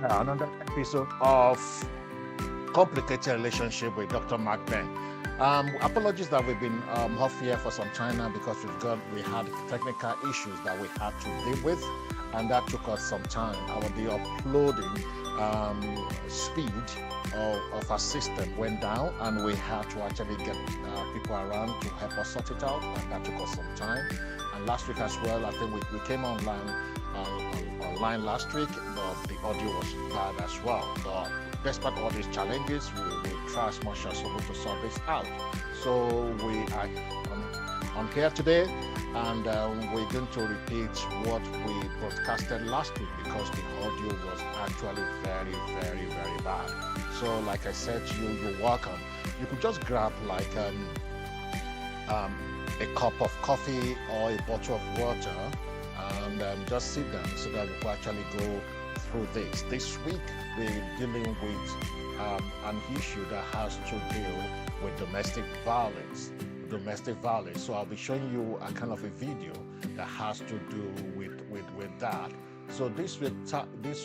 Yeah, another episode of Complicated Relationship with Dr. Mark Ben. Apologies that we've been off here for some time now because we had technical issues that we had to deal with, and that took us some time. The uploading speed of our system went down, and we had to actually get people around to help us sort it out, and that took us some time. And last week as well, I think we came online last week, but the audio was bad as well. But despite all these challenges, we try as much as possible to sort this out. So we are on here today, and we're going to repeat what we broadcasted last week because the audio was actually very, very, very bad. So like I said to you, you're welcome. You could just grab like a cup of coffee or a bottle of water and just sit down so that we can actually go through this. This week we're dealing with an issue that has to deal with domestic violence. So I'll be showing you a kind of a video that has to do with that. So this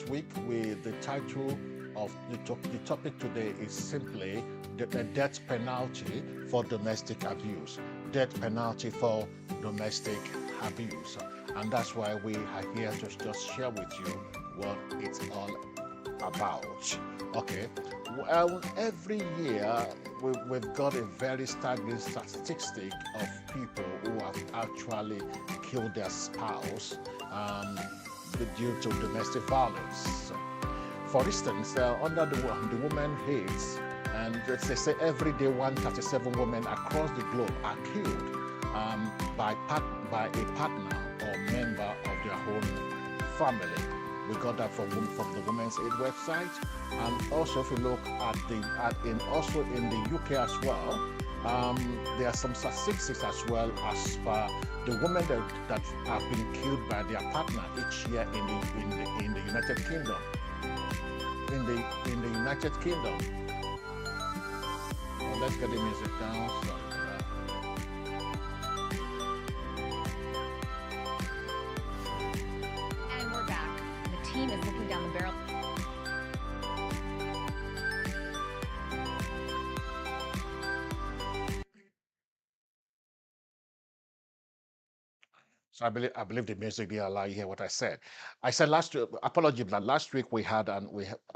week with the title of the topic today is simply the death penalty for domestic abuse. Death penalty for domestic abuse. And that's why we are here to just share with you what it's all about. Okay. Well, every year we've got a very staggering statistic of people who have actually killed their spouse due to domestic violence. For instance, under the Women Hates, and they say every day 137 women across the globe are killed by a partner or member of their own family. We got that from the Women's Aid website, and also if you look at also in the UK as well, there are some statistics as well as per the women that have been killed by their partner each year in the United Kingdom. In the United Kingdom. Well, let's get the music down. Sorry for that. And we're back. The team is looking down the barrel. So I believe the music didn't allow you to hear what I said. I said last week, apology, but last week we had, I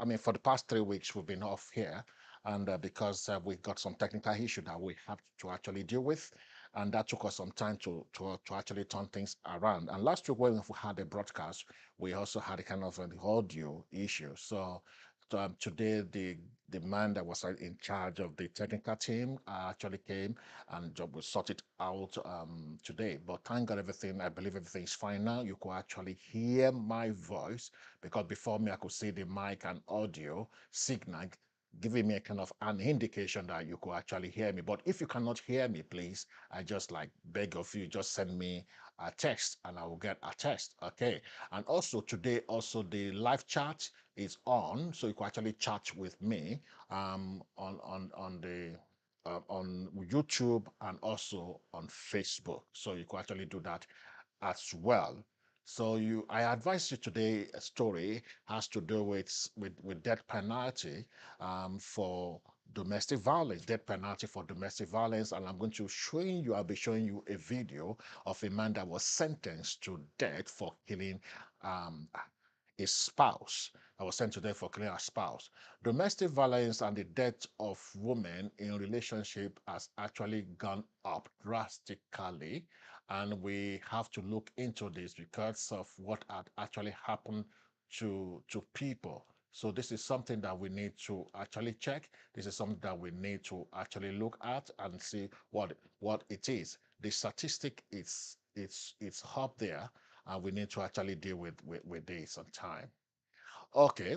mean, for the past 3 weeks we've been off here, and because we got some technical issue that we have to actually deal with, and that took us some time to actually turn things around. And last week when we had a broadcast, we also had a kind of an audio issue. So today the man that was in charge of the technical team actually came and job will sort it out today. But thank God I believe everything is fine now. You could actually hear my voice because before me I could see the mic and audio signal giving me a kind of an indication that you could actually hear me. But if you cannot hear me, please, I just like beg of you, just send me a text and I will get a text. Okay. And also today, also the live chat is on, so you can actually chat with me on YouTube and also on Facebook. So you can actually do that as well. So I advise you today a story has to do with death penalty for domestic violence, death penalty for domestic violence, and I'll be showing you a video of a man that was sentenced to death for killing um, a spouse. I was sent to death for killing a spouse. Domestic violence and the death of women in relationship has actually gone up drastically, and we have to look into this because of what had actually happened to people. So this is something that we need to actually check. This is something that we need to actually look at and see what it is. The statistic it's up there, and we need to actually deal with this on time. Okay,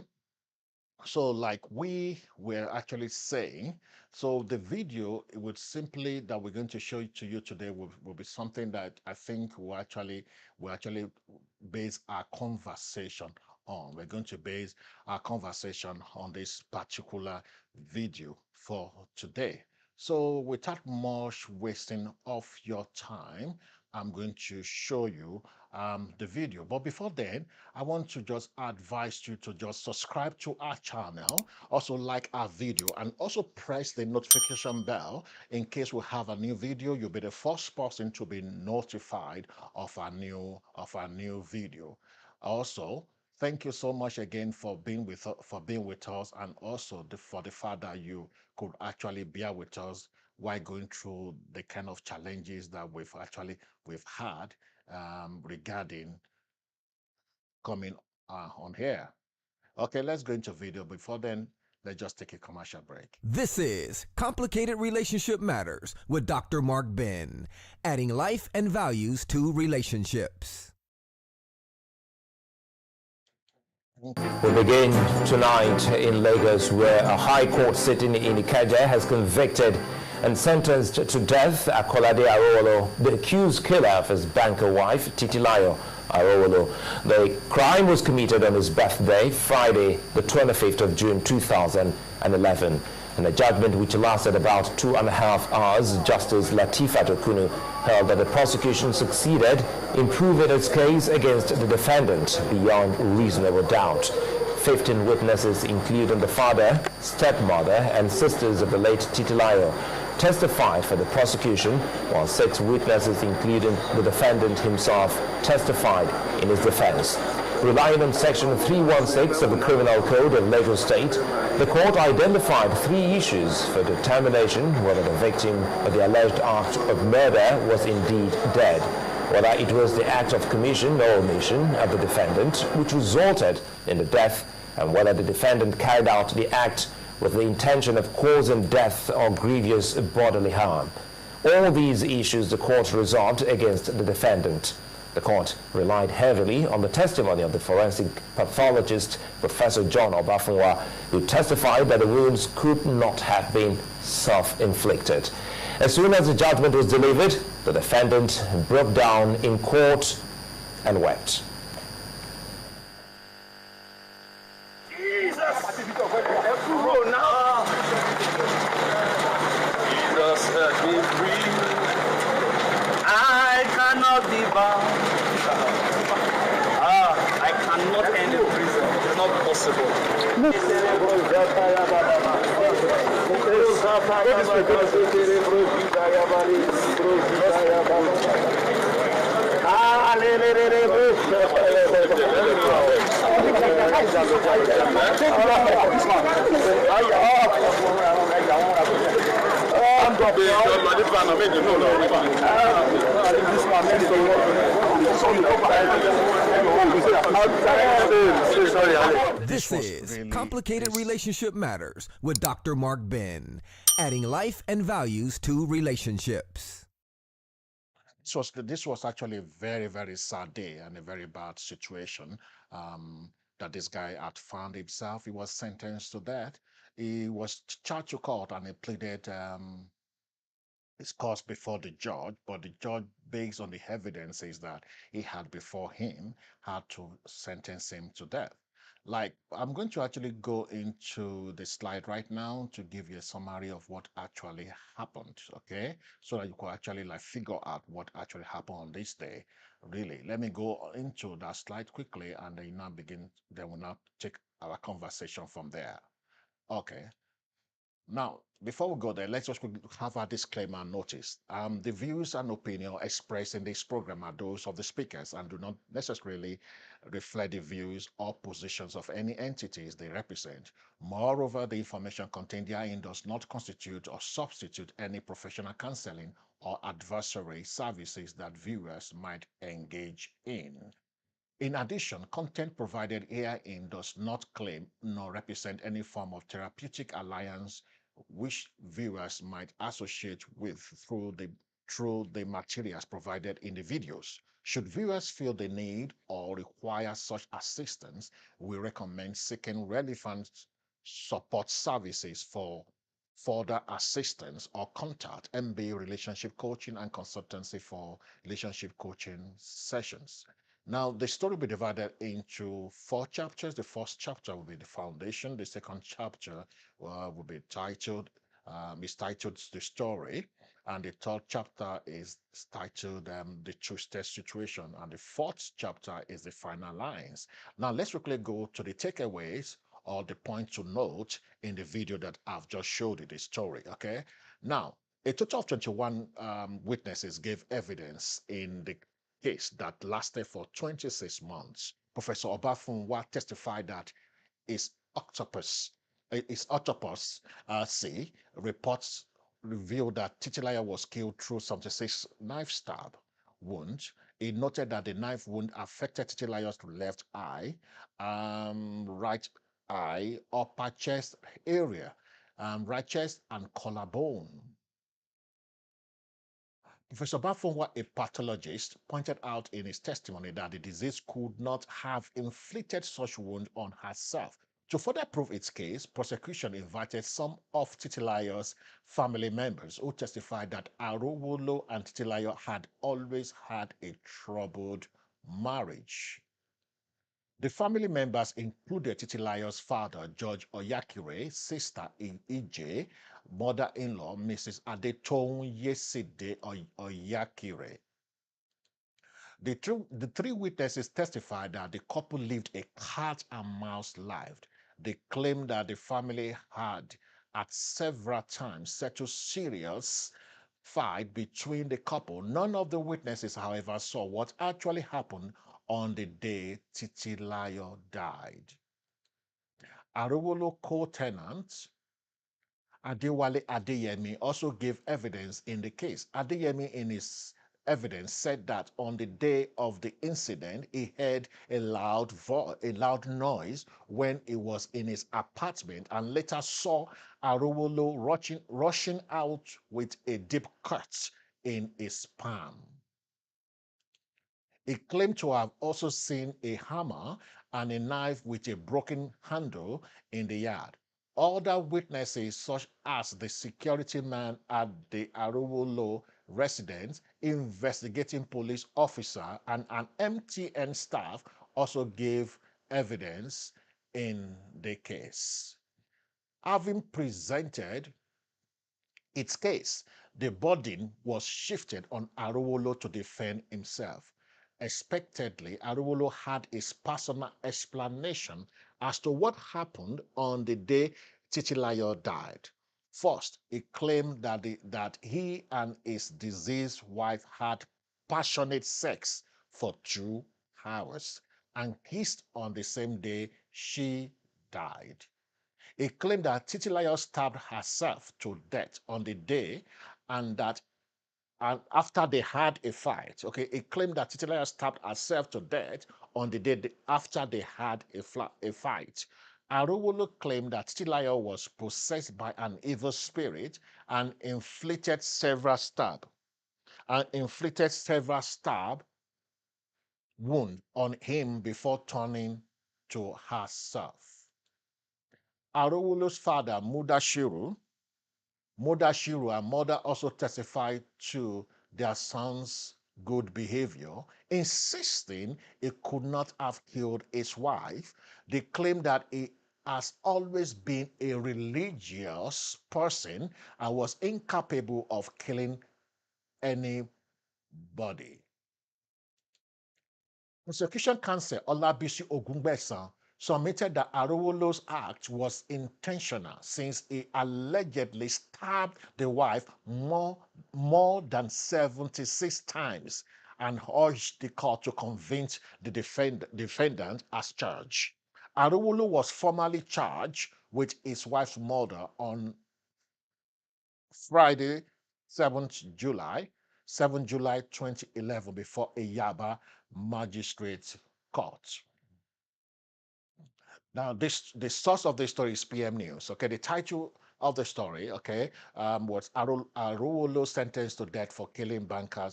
so like we were actually saying, so the video it would simply that we're going to show to you today will be something that I think will actually base our conversation on. We're going to base our conversation on this particular video for today. So without much wasting of your time, I'm going to show you the video. But before then, I want to just advise you to just subscribe to our channel, also like our video, and also press the notification bell in case we have a new video. You'll be the first person to be notified of our new video. Also, thank you so much again for being with us, and also for the fact that you could actually bear with us while going through the kind of challenges that we've had regarding coming on here. Okay, let's go into video. Before then, let's just take a commercial break. This is Complicated Relationship Matters with Dr. Mark Ben, adding life and values to relationships. We begin tonight in Lagos, where a high court sitting in Ikeja has convicted and sentenced to death Akolade Arowolo, the accused killer of his banker wife, Titilayo Arowolo. The crime was committed on his birthday, Friday, the 25th of June, 2011. In a judgment which lasted about 2.5 hours, Justice Latifat Okunu held that the prosecution succeeded in proving its case against the defendant beyond reasonable doubt. 15 witnesses, including the father, stepmother, and sisters of the late Titilayo, testified for the prosecution, while 6 witnesses, including the defendant himself, testified in his defense. Relying on Section 316 of the Criminal Code of Lagos State, the court identified 3 issues for determination whether the victim of the alleged act of murder was indeed dead, whether it was the act of commission or omission of the defendant which resulted in the death, and whether the defendant carried out the act with the intention of causing death or grievous bodily harm. All these issues the court resolved against the defendant. The court relied heavily on the testimony of the forensic pathologist, Professor John Obafunwa, who testified that the wounds could not have been self-inflicted. As soon as the judgment was delivered, the defendant broke down in court and wept. Jesus, set me free. I cannot be bound. I cannot end in prison. It's not possible. This is Complicated Relationship Matters with Dr. Mark Ben, adding life and values to relationships. This was actually a very, very sad day and a very bad situation that this guy had found himself. He was sentenced to death. He was charged to court and he pleaded his cause before the judge, but the judge, based on the evidences that he had before him, had to sentence him to death. Like, I'm going to actually go into the slide right now to give you a summary of what actually happened, okay? So that you can actually like figure out what actually happened on this day. Really, let me go into that slide quickly and then we'll now take our conversation from there. Okay. Now, before we go there, let's just have a disclaimer notice. The views and opinions expressed in this program are those of the speakers and do not necessarily reflect the views or positions of any entities they represent. Moreover, the information contained therein does not constitute or substitute any professional counseling or advisory services that viewers might engage in. In addition, content provided herein does not claim nor represent any form of therapeutic alliance which viewers might associate with through the materials provided in the videos. Should viewers feel the need or require such assistance, we recommend seeking relevant support services for further assistance or contact MBA Relationship Coaching and Consultancy for relationship coaching sessions. Now, the story will be divided into 4 chapters. The first chapter will be the foundation. The second chapter will be titled, is titled The Story. And the third chapter is titled The Twisted Situation. And the fourth chapter is the final lines. Now, let's quickly go to the takeaways or the point to note in the video that I've just showed you the story. Okay. Now, a total of 21 witnesses gave evidence in the case that lasted for 26 months. Professor Obafunwa testified that his octopus C reports revealed that Titilayo was killed through 76 knife stab wounds. He noted that the knife wound affected Titilayo's left eye, right eye, upper chest area, right chest, and collarbone. Professor Bafunwa, a pathologist, pointed out in his testimony that the disease could not have inflicted such wound on herself. To further prove its case, prosecution invited some of Titilayo's family members who testified that Arowolo and Titilayo had always had a troubled marriage. The family members included Titilayo's father, George Oyakire, sister Ije, mother-in-law, Mrs. Adetoun Yeside Oyakire. The three witnesses testified that the couple lived a cat and mouse life. They claimed that the family had at several times settled serious fight between the couple. None of the witnesses, however, saw what actually happened on the day Titilayo died. Arowolo co-tenant Adewale Adeyemi also gave evidence in the case. Adeyemi, in his evidence, said that on the day of the incident, he heard a loud noise when he was in his apartment and later saw Arowolo rushing out with a deep cut in his palm. He claimed to have also seen a hammer and a knife with a broken handle in the yard. Other witnesses, such as the security man at the Arowolo residence, investigating police officer, and an MTN staff, also gave evidence in the case. Having presented its case, the burden was shifted on Arowolo to defend himself. Expectedly, Arowolo had his personal explanation as to what happened on the day Titilayo died. First, he claimed that he and his deceased wife had passionate sex for 2 hours and kissed on the same day she died. He claimed that Titilayo stabbed herself to death on the day and that after they had a fight, okay, he claimed that Titilayo stabbed herself to death on the day after they had a fight. Arowolo claimed that Titilayo was possessed by an evil spirit and inflicted several stab wound on him before turning to herself. Arowolo's father, Mudashiru and mother also testified to their son's good behavior, insisting he could not have killed his wife. They claimed that he has always been a religious person and was incapable of killing anybody. Prosecution counsel Olabisi Ogungbesan submitted that Arowolo's act was intentional since he allegedly stabbed the wife more than 76 times and urged the court to convict the defendant as charged. Arowolo was formally charged with his wife's murder on Friday, 7th July 2011 before a Yaba magistrate court. Now, the source of the story is PM News. Okay, the title of the story, okay, was Arowolo sentenced to death for killing banker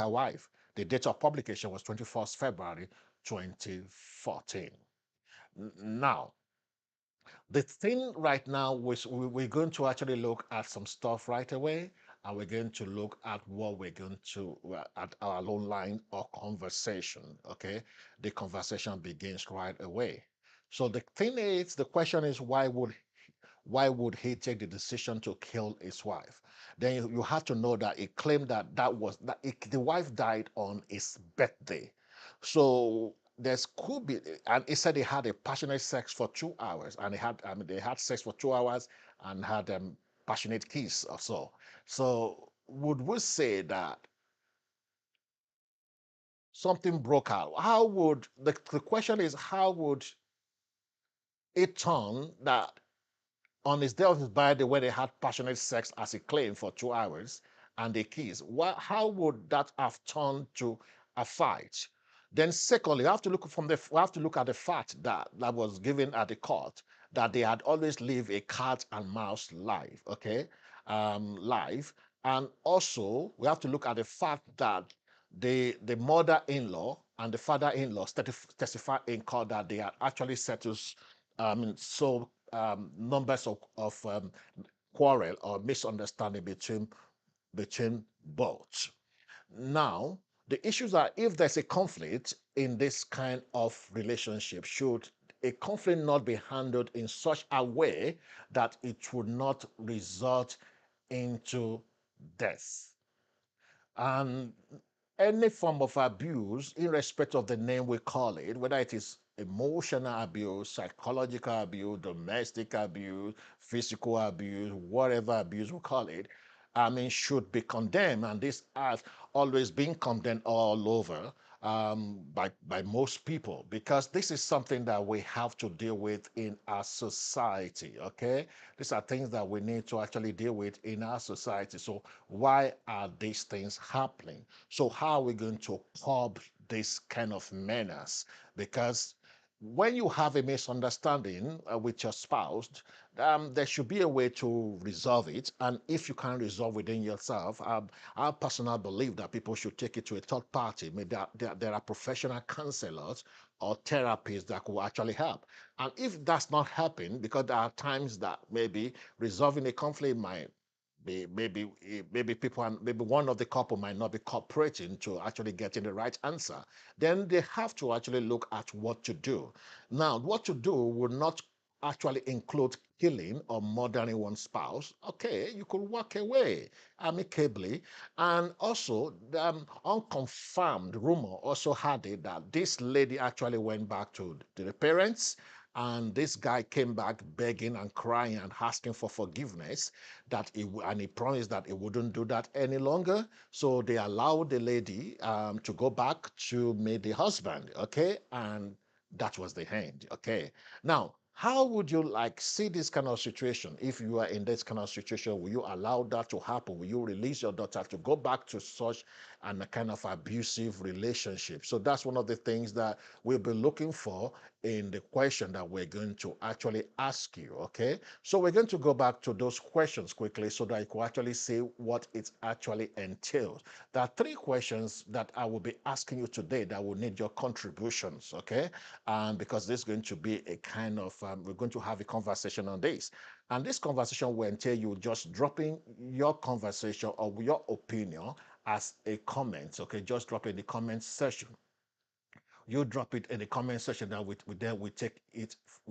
wife. The date of publication was 21st February 2014. Now, the thing right now was we're going to actually look at some stuff right away, and we're going to look at what we're going to at our own line or conversation. Okay, the conversation begins right away. So the question is, why why would he take the decision to kill his wife? Then you have to know that he claimed that the wife died on his birthday. So there's could be, and he said he had a passionate sex for 2 hours, and they had sex for 2 hours and had passionate kiss or so. So would we say that something broke out? How would the question is, how would it turn that on his day of his birthday when they had passionate sex as he claimed for 2 hours and they kissed? How would that have turned to a fight? Then secondly, we have to look at the fact that was given at the court, that they had always lived a cat and mouse life, okay, life. And also we have to look at the fact that the mother-in-law and the father-in-law testified in court that they had actually settled numbers of quarrel or misunderstanding between both. Now, the issues are, if there's a conflict in this kind of relationship, should a conflict not be handled in such a way that it would not result into death? And any form of abuse, irrespective of the name we call it, whether it is emotional abuse, psychological abuse, domestic abuse, physical abuse, whatever abuse we call it, should be condemned. And this has always been condemned all over by most people, because this is something that we have to deal with in our society. Okay, these are things that we need to actually deal with in our society. So why are these things happening? So how are we going to curb this kind of menace? Because when you have a misunderstanding with your spouse, there should be a way to resolve it. And if you can't resolve within yourself, I personally believe that people should take it to a third party. Maybe there are professional counselors or therapists that could actually help. And if that's not helping, because there are times that maybe resolving a conflict might maybe people and maybe one of the couple might not be cooperating to actually getting the right answer, then they have to actually look at what to do. Now, what to do would not actually include killing or murdering one spouse. Okay, you could walk away amicably. And also, unconfirmed rumor also had it that this lady actually went back to the parents, and this guy came back begging and crying and asking for forgiveness, and he promised that he wouldn't do that any longer. So they allowed the lady to go back to meet the husband, okay? And that was the end, okay? Now, how would you see this kind of situation? If you are in this kind of situation, will you allow that to happen? Will you release your daughter to go back to such a kind of abusive relationship? So that's one of the things that we'll be looking for in the question that we're going to actually ask you, okay? So we're going to go back to those questions quickly so that you can actually see what it actually entails. There are 3 questions that I will be asking you today that will need your contributions, okay? And because this is going to be a kind of, we're going to have a conversation on this. And this conversation will entail you just dropping your conversation or your opinion as a comment, okay? Just drop it in the comment section. You drop it in the comment section, that we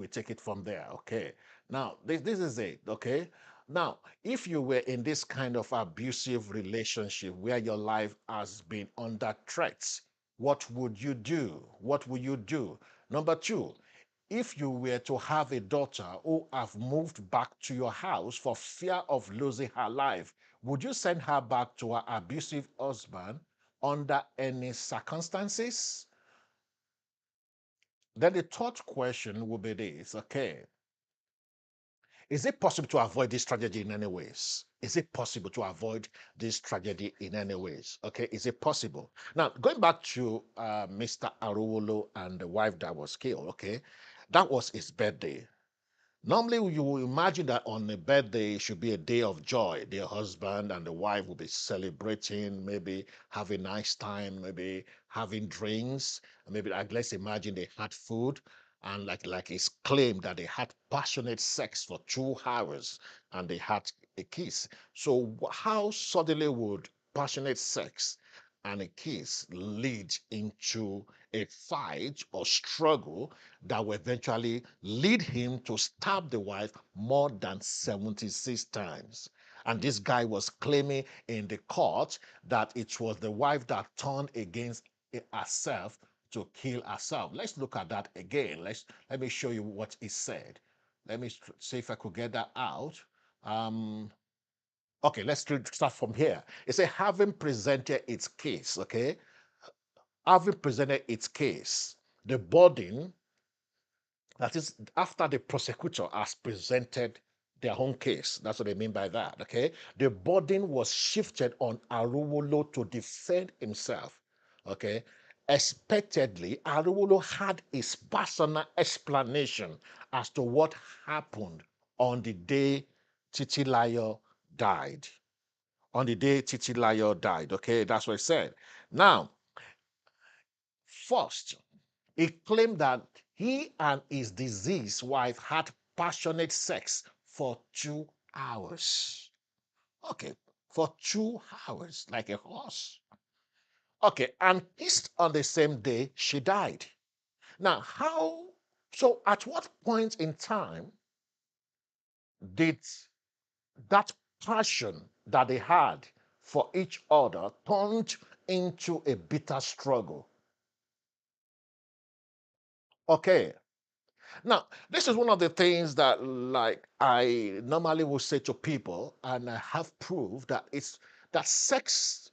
take it from there, okay? Now this is it, okay? Now, if you were in this kind of abusive relationship where your life has been under threat, what would you do? What would you do? Number 2, if you were to have a daughter who have moved back to your house for fear of losing her life, would you send her back to her abusive husband under any circumstances? Then the third question will be this, okay? Is it possible to avoid this tragedy in any ways? Is it possible to avoid this tragedy in any ways? Okay, is it possible? Now, going back to Mr. Arowolo and the wife that was killed, okay, that was his birthday. Normally, you will imagine that on a birthday it should be a day of joy. The husband and the wife will be celebrating, maybe having a nice time, maybe having drinks, maybe let's imagine they had food, and like it's claimed that they had passionate sex for 2 hours and they had a kiss. So how suddenly would passionate sex and a kiss lead into a fight or struggle that will eventually lead him to stab the wife more than 76 times. And this guy was claiming in the court that it was the wife that turned against herself to kill herself. Let's look at that again. Let me show you what he said. Let me see if I could get that out. Okay, let's start from here. It says, having presented its case, okay? Having presented its case, the burden, that is, after the prosecutor has presented their own case, that's what they mean by that, okay? The burden was shifted on Arowolo to defend himself, okay? Expectedly, Arowolo had his personal explanation as to what happened on the day Titilayo died. On the day Titilayo died, okay? That's what it said. Now, first, he claimed that he and his deceased wife had passionate sex for 2 hours. Okay, for 2 hours, like a horse. Okay, and kissed on the same day she died. Now, so at what point in time did that passion that they had for each other turned into a bitter struggle? Okay. Now, this is one of the things that, like, I normally will say to people, and I have proved that it's that sex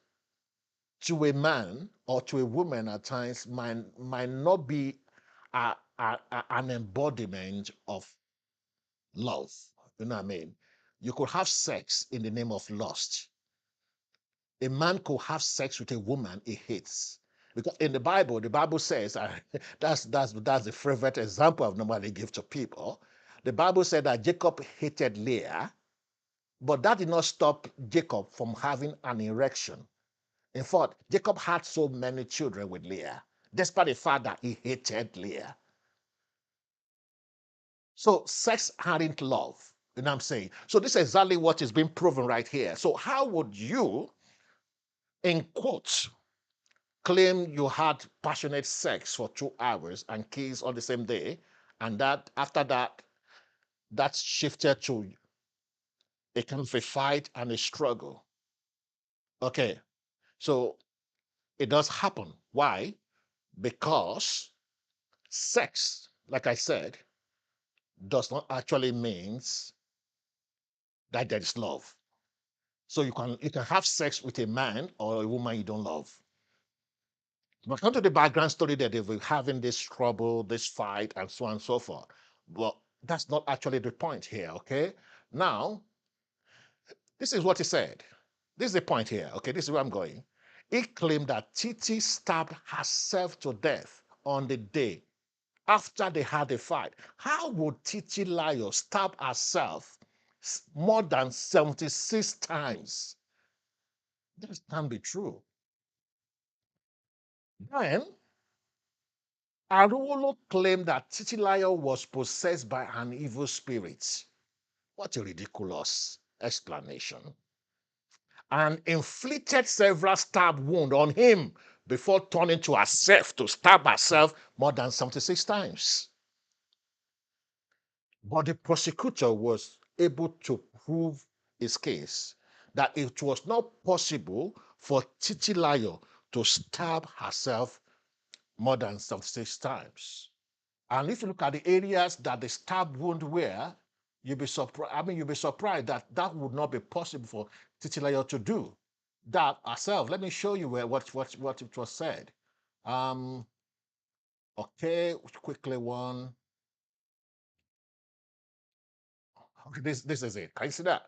to a man or to a woman at times might not be an embodiment of love. You know what I mean? You could have sex in the name of lust. A man could have sex with a woman he hates. Because in the Bible says, that's the favorite example I normally give to people. The Bible said that Jacob hated Leah, but that did not stop Jacob from having an erection. In fact, Jacob had so many children with Leah, despite the fact that he hated Leah. So sex hadn't love. You know what I'm saying? So this is exactly what is being proven right here. So how would you, in quotes, claim you had passionate sex for 2 hours and kiss on the same day, and that after that, that's shifted to a kind of a fight and a struggle? Okay, so it does happen. Why? Because sex, like I said, does not actually means that there is love. So you can have sex with a man or a woman you don't love. But come to the background story that they were having this trouble, this fight, and so on and so forth. Well, that's not actually the point here, okay? Now, this is what he said. This is the point here, okay? This is where I'm going. He claimed that Titi stabbed herself to death on the day after they had a fight. How would Titilayo stab herself more than 76 times? This can't be true. Then, Arowolo claimed that Titilayo was possessed by an evil spirit. What a ridiculous explanation. And inflicted several stab wounds on him before turning to herself to stab herself more than 76 times. But the prosecutor was able to prove his case that it was not possible for Titilayo to stab herself more than 76 times. And if you look at the areas that the stab wound were, you'll be surprised. I mean, you'll be surprised that that would not be possible for Titilayo to do that herself. Let me show you what it was said. Okay, quickly one. Okay, this is it. Can you see that?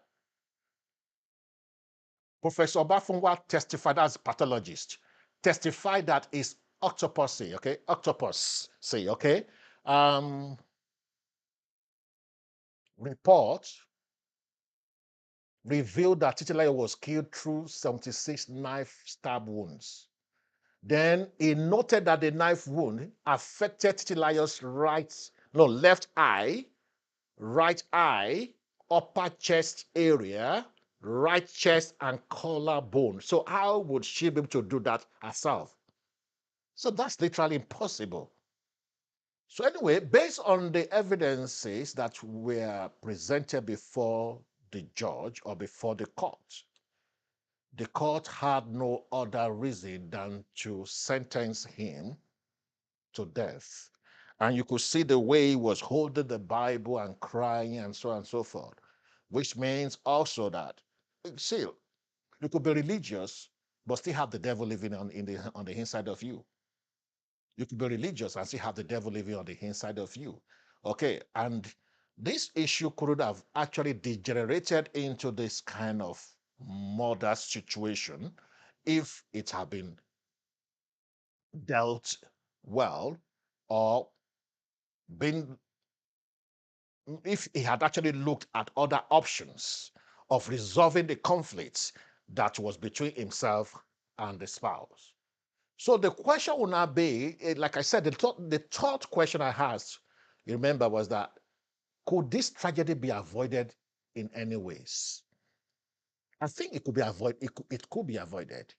Professor Obafunwa testified as a pathologist, testified that it's octopussy, okay? Octopus, say, okay? Report revealed that Titilayo was killed through 76 knife stab wounds. Then he noted that the knife wound affected Titilayo's left eye, right eye, upper chest area, right chest and collarbone. So how would she be able to do that herself? So that's literally impossible. So anyway, based on the evidences that were presented before the judge or before the court had no other reason than to sentence him to death. And you could see the way he was holding the Bible and crying and so on and so forth, which means also that, see, you could be religious, but still have the devil living on the inside of you. You could be religious and still have the devil living on the inside of you. Okay, and this issue could have actually degenerated into this kind of murder situation if it had been dealt well, or been if he had actually looked at other options of resolving the conflicts that was between himself and the spouse. So the question will now be, like I said, the third question I asked, you remember, was that could this tragedy be avoided in any ways? I think it could be avoided. It could be avoided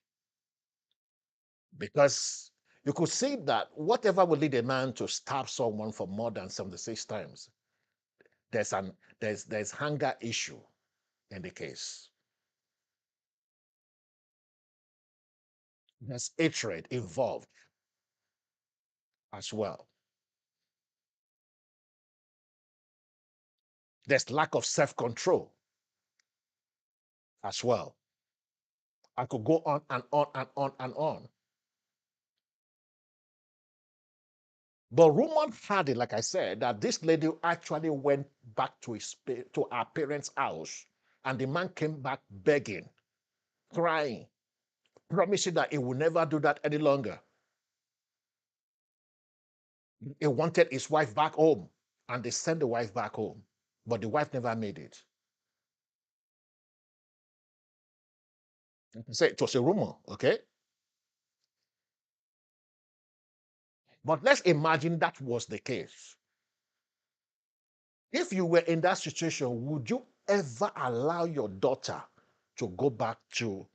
because you could see that whatever will lead a man to stab someone for more than 76 times, there's an there's hunger issue in the case. There's hatred involved as well. There's lack of self-control as well. I could go on and on and on and on. But rumor had it, like I said, that this lady actually went back to her parents' house, and the man came back begging, crying, promising that he would never do that any longer. He wanted his wife back home, and they sent the wife back home, but the wife never made it. So it was a rumor, okay? But let's imagine that was the case. If you were in that situation, would you ever allow your daughter to go back to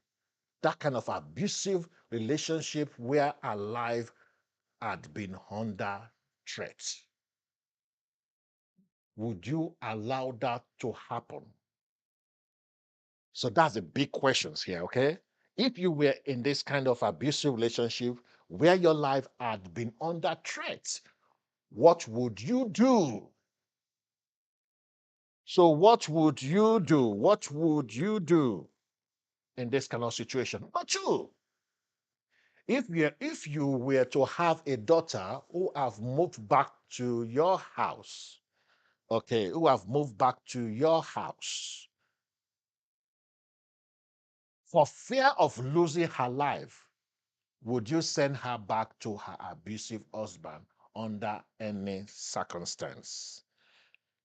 that kind of abusive relationship where her life had been under threat? Would you allow that to happen? So that's the big questions here, okay? If you were in this kind of abusive relationship where your life had been under threat, what would you do? So what would you do? What would you do in this kind of situation? Number two, if you were to have a daughter who have moved back to your house, okay, who have moved back to your house for fear of losing her life, would you send her back to her abusive husband under any circumstance?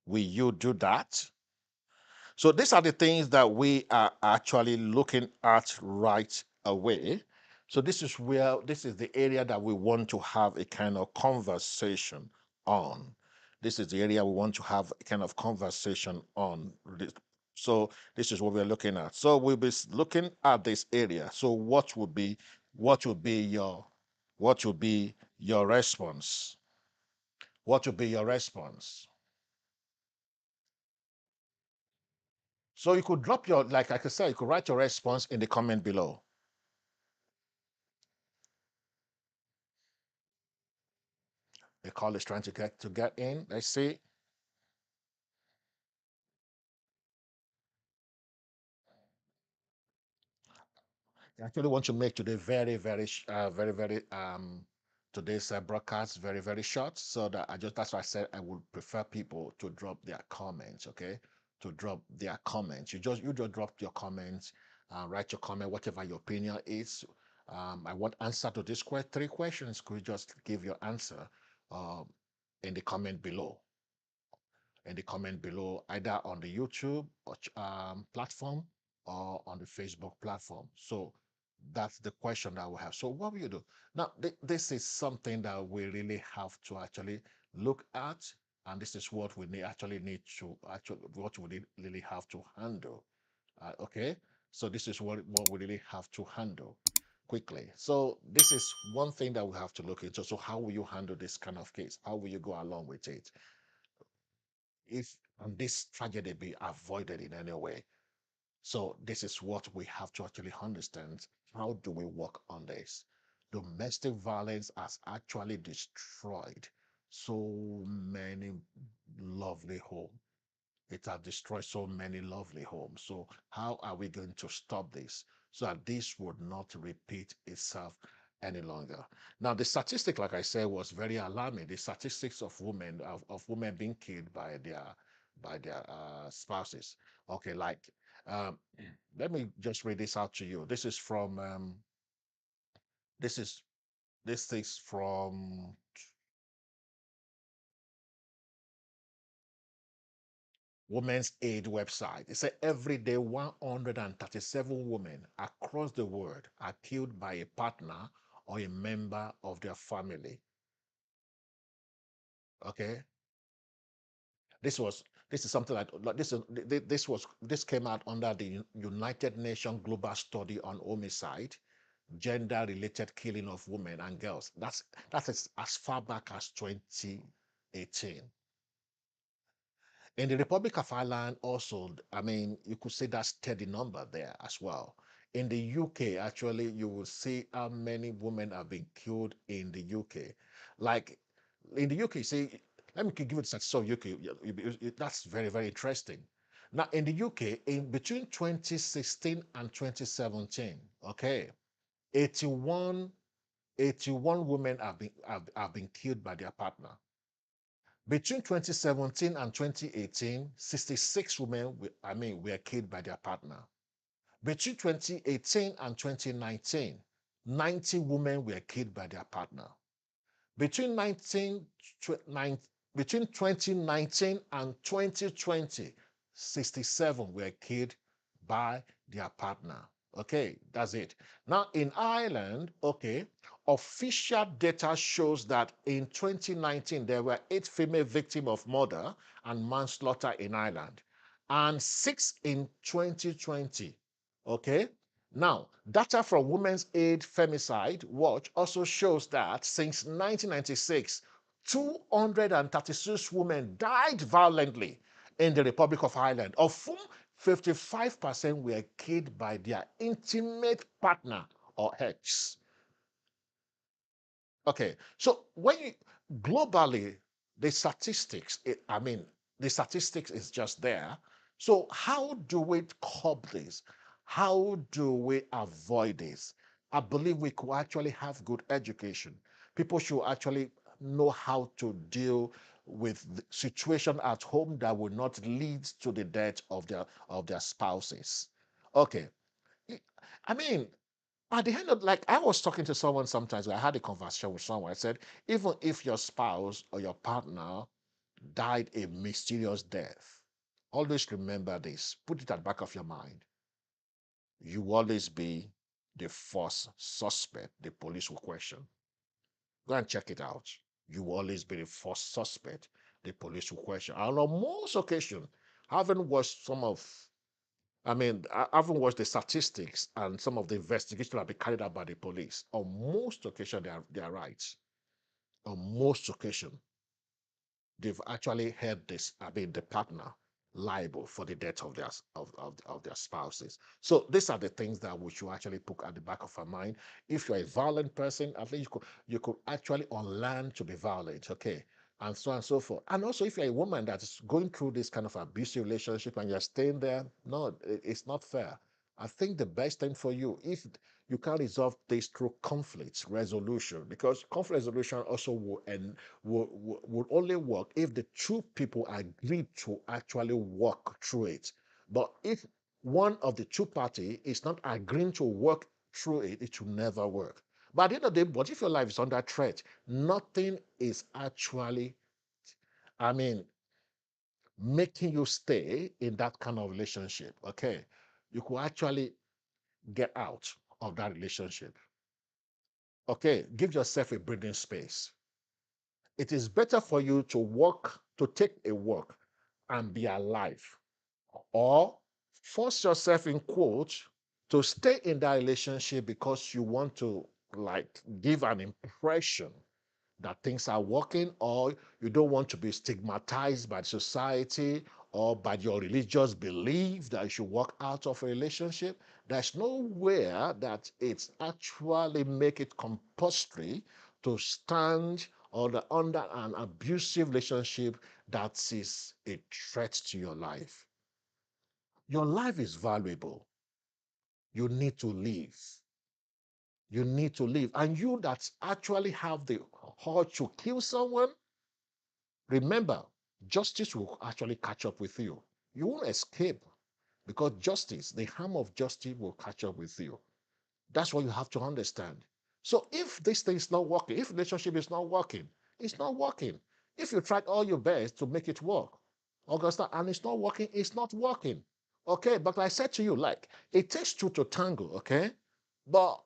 Will you do that? So these are the things that we are actually looking at right away. So this is the area that we want to have a kind of conversation on. This is the area we want to have a kind of conversation on. So this is what we're looking at. So we'll be looking at this area. So what would be your response? What would be your response? So you could drop your, like I said, you could write your response in the comment below. The call is trying to get in. Let's see. I actually want to make today very today's broadcast very short, so that that's why I said I would prefer people to drop their comments. Okay, to drop their comments. You just drop your comments, write your comment, whatever your opinion is. I want answer to these three questions. Could you just give your answer in the comment below? In the comment below, either on the YouTube or, platform, or on the Facebook platform. So that's the question that we have. So what will you do? Now, this is something that we really have to actually look at, and this is what we actually need to really have to handle. Okay, so this is what we really have to handle quickly. So this is one thing that we have to look into. So how will you handle this kind of case? How will you go along with it? If this tragedy be avoided in any way. So this is what we have to actually understand. How do we work on this? Domestic violence has actually destroyed so many lovely homes. It has destroyed so many lovely homes. So how are we going to stop this so that this would not repeat itself any longer? Now, the statistic, like I said, was very alarming. The statistics of women being killed by their spouses. Okay, like um, let me just read this out to you. This is from this is this is from Women's Aid website. It said every day 137 women across the world are killed by a partner or a member of their family. Okay, this is something like this came out under the United Nations Global Study on Homicide, gender-related killing of women and girls. That's as far back as 2018. In the Republic of Ireland, also, I mean, you could say that steady number there as well. In the UK, actually, you will see how many women have been killed in the UK. Like in the UK, see, let me give you the statistics of UK. That's very, very interesting. Now, in the UK, in between 2016 and 2017, okay, 81, 81 women have been killed by their partner. Between 2017 and 2018, 66 women were killed by their partner. Between 2018 and 2019, 90 women were killed by their partner. Between, 2019 and 2020, 67 were killed by their partner. Okay, that's it. Now in Ireland, okay, official data shows that in 2019 there were 8 female victims of murder and manslaughter in Ireland, and 6 in 2020. Okay, now data from Women's Aid Femicide Watch also shows that since 1996, 236 women died violently in the Republic of Ireland, of whom 55% were killed by their intimate partner or ex. Okay, so when you globally, the statistics, the statistics is just there. So how do we curb this? How do we avoid this? I believe we could actually have good education. People should actually know how to deal with the situation at home that will not lead to the death of their spouses. Okay. I mean, at the end of, like, I was talking to someone sometimes, I had a conversation with someone. I said, even if your spouse or your partner died a mysterious death, always remember this. Put it at the back of your mind. You will always be the first suspect the police will question. Go and check it out. You will always be the first suspect the police will question. And on most occasions, having watched I haven't watched the statistics and some of the investigations that have been carried out by the police. On most occasions, they are right. On most occasions, they've actually held the partner liable for the death of their spouses. So these are the things that we should actually put at the back of our mind. If you're a violent person, I think you could actually unlearn to be violent, okay? And so on and so forth. And also, if you're a woman that is going through this kind of abusive relationship and you're staying there, no, it's not fair. I think the best thing for you, if you can resolve this through conflict resolution, because conflict resolution also will only work if the two people agree to actually work through it. But if one of the two parties is not agreeing to work through it, it will never work. But at the end of the day, but if your life is under threat, nothing is actually, I mean, making you stay in that kind of relationship. Okay, you could actually get out of that relationship. Okay, give yourself a breathing space. It is better for you to take a walk and be alive, or force yourself in quotes to stay in that relationship because you want to like give an impression that things are working, or you don't want to be stigmatized by society or by your religious belief that you should walk out of a relationship. There's nowhere that it's actually make it compulsory to stand under an abusive relationship that is a threat to your life. Your life is valuable. You need to live. You need to live. And you that actually have the urge to kill someone, remember, justice will actually catch up with you. You won't escape because justice, the harm of justice will catch up with you. That's what you have to understand. So if this thing is not working, if relationship is not working, it's not working. If you tried all your best to make it work, Augusta, and it's not working, it's not working. Okay, but I said to you, like, it takes two to tango, okay? But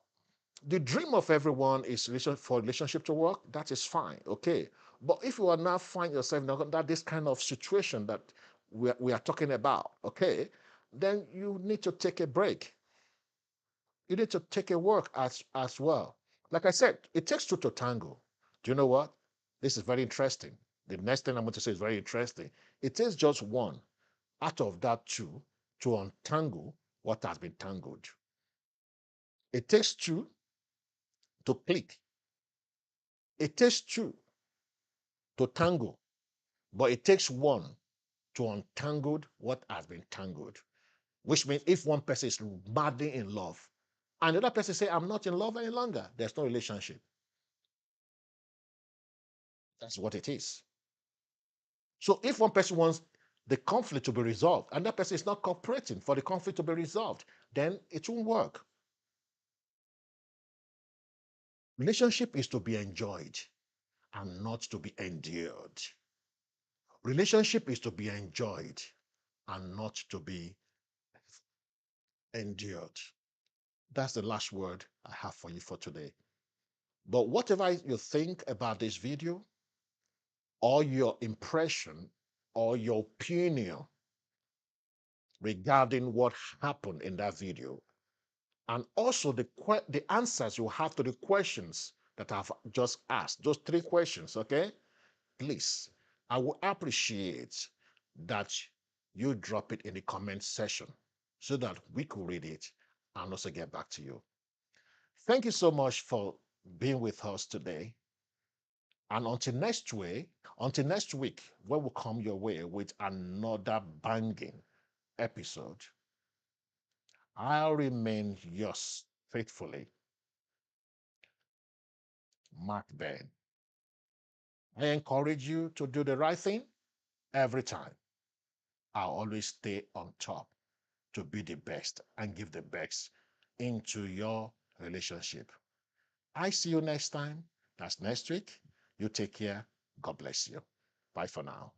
the dream of everyone is for relationship to work. That is fine, okay? But if you are now find yourself in that this kind of situation that we are talking about, okay, then you need to take a break. You need to take a work as well. Like I said, it takes two to tango. Do you know what? This is very interesting. The next thing I'm going to say is very interesting. It takes just one out of that two to untangle what has been tangled. It takes two to click. It takes two to tangle, but it takes one to untangle what has been tangled. Which means if one person is madly in love, and the other person say, I'm not in love any longer, there's no relationship. That's what it is. So if one person wants the conflict to be resolved, and that person is not cooperating for the conflict to be resolved, then it won't work. Relationship is to be enjoyed and not to be endured. Relationship is to be enjoyed and not to be endured. That's the last word I have for you for today. But whatever you think about this video, or your impression, or your opinion regarding what happened in that video, and also the answers you have to the questions that I've just asked, those three questions, okay? Please, I will appreciate that you drop it in the comment section so that we could read it and also get back to you. Thank you so much for being with us today. And until next week, when we come your way with another banging episode, I'll remain yours faithfully, Mark Ben. I encourage you to do the right thing every time. I'll always stay on top to be the best and give the best into your relationship. I see you next time. That's next week. You take care. God bless you. Bye for now.